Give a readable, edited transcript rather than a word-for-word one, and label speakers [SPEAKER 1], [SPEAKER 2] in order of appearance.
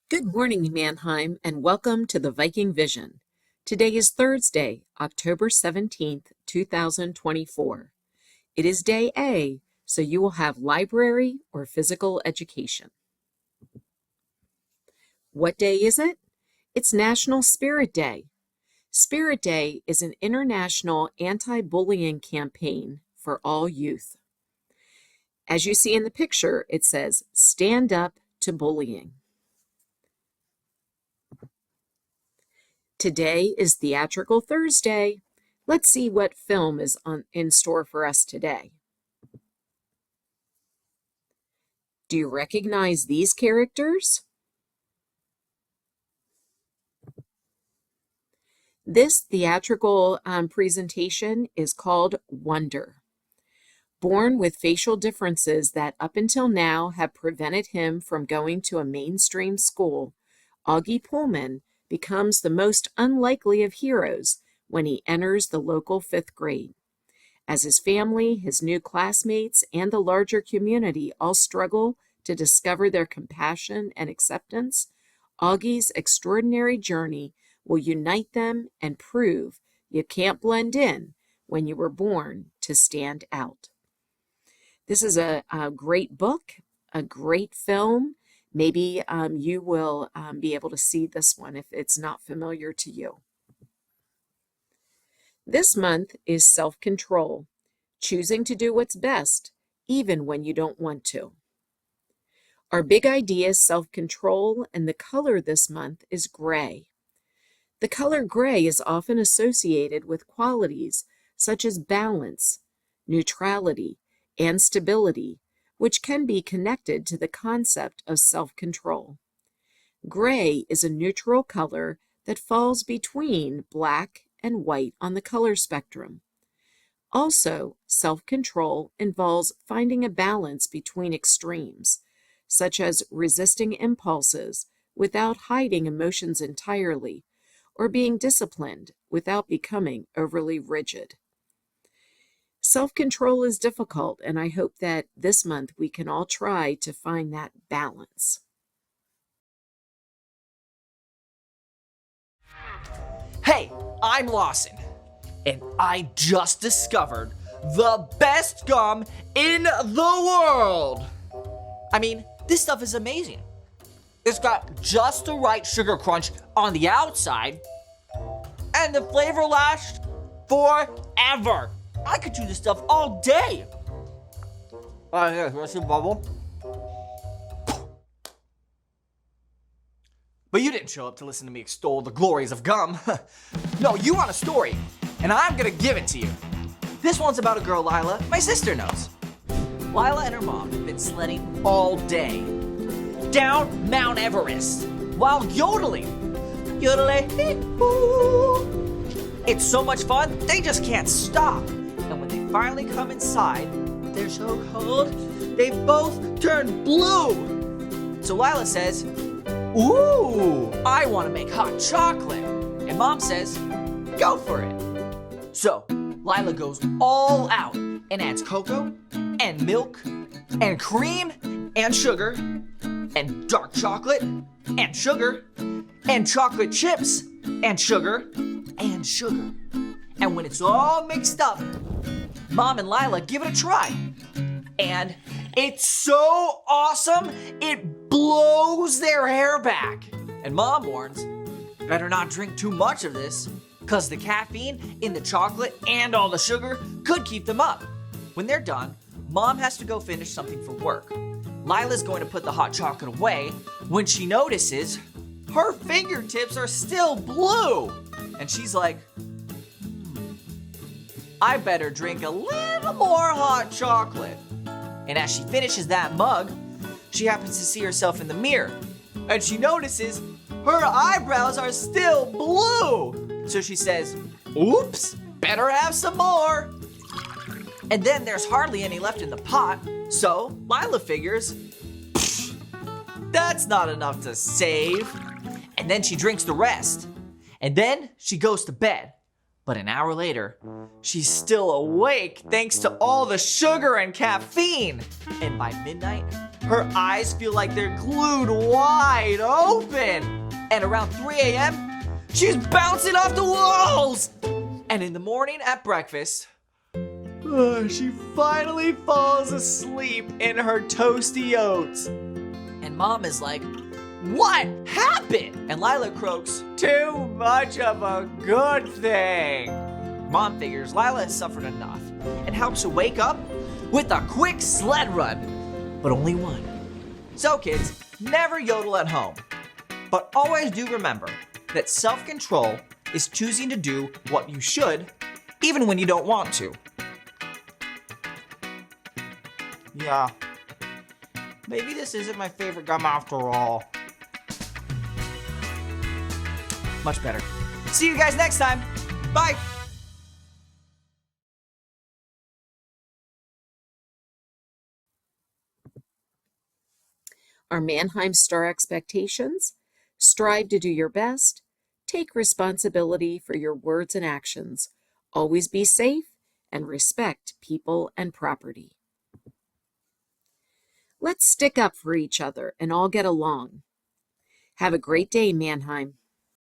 [SPEAKER 1] Good morning, Mannheim, and welcome to the Viking Vision. Today is Thursday, October 17th, 2024. It is day A, so you will have library or physical education. What day is it? It's National Spirit Day. Spirit Day is an international anti-bullying campaign for all youth. As you see in the picture, it says, "Stand up to bullying." Today is Theatrical Thursday. Let's see what film is in store for us today. Do you recognize these characters? This theatrical presentation is called Wonder. Born with facial differences that up until now have prevented him from going to a mainstream school, Augie Pullman becomes the most unlikely of heroes when he enters the local 5th grade. As his family, his new classmates, and the larger community all struggle to discover their compassion and acceptance, Augie's extraordinary journey will unite them and prove you can't blend in when you were born to stand out. This is a great book, a great film. Maybe you will be able to see this one if it's not familiar to you. This month is self-control, choosing to do what's best, even when you don't want to. Our big idea is self-control, and the color this month is gray. The color gray is often associated with qualities such as balance, neutrality, and stability, which can be connected to the concept of self-control. Gray is a neutral color that falls between black and white on the color spectrum. Also, self-control involves finding a balance between extremes, such as resisting impulses without hiding emotions entirely, or being disciplined without becoming overly rigid. Self-control is difficult, and I hope that this month we can all try to find that balance.
[SPEAKER 2] Hey, I'm Lawson, and I just discovered the best gum in the world. I mean, this stuff is amazing. It's got just the right sugar crunch on the outside, and the flavor lasts forever. I could chew this stuff all day. Here, you want to see a bubble? But you didn't show up to listen to me extol the glories of gum. No, you want a story, and I'm gonna give it to you. This one's about a girl Lila my sister knows. Lila and her mom have been sledding all day down Mount Everest while yodeling. Yodeling-hee-hoo. It's so much fun, they just can't stop. And when they finally come inside, they're so cold, they both turn blue. So Lila says, "Ooh, I want to make hot chocolate." And Mom says, "Go for it." So Lila goes all out and adds cocoa and milk and cream and sugar and dark chocolate and sugar and chocolate chips and sugar and sugar. And when it's all mixed up, Mom and Lila give it a try. And it's so awesome, it blows their hair back. And Mom warns, better not drink too much of this, because the caffeine in the chocolate and all the sugar could keep them up. When they're done, Mom has to go finish something for work. Lila's going to put the hot chocolate away when she notices her fingertips are still blue. And she's like, I better drink a little more hot chocolate. And as she finishes that mug, she happens to see herself in the mirror. And she notices her eyebrows are still blue. So she says, oops, better have some more. And then there's hardly any left in the pot. So Lila figures, that's not enough to save. And then she drinks the rest. And then she goes to bed. But an hour later, she's still awake thanks to all the sugar and caffeine. And by midnight, Her eyes feel like they're glued wide open. And around 3 a.m., she's bouncing off the walls. And in the morning at breakfast, she finally falls asleep in her toasty oats. And Mom is like, "What happened?" And Lila croaks, "Too much of a good thing." Mom figures Lila has suffered enough and helps her wake up with a quick sled run, but only one. So kids, never yodel at home, but always do remember that self-control is choosing to do what you should, even when you don't want to. Yeah, maybe this isn't my favorite gum after all. Much better. See you guys next time. Bye.
[SPEAKER 1] Our Mannheim Star expectations: strive to do your best, take responsibility for your words and actions, always be safe, and respect people and property. Let's stick up for each other and all get along. Have a great day, Mannheim.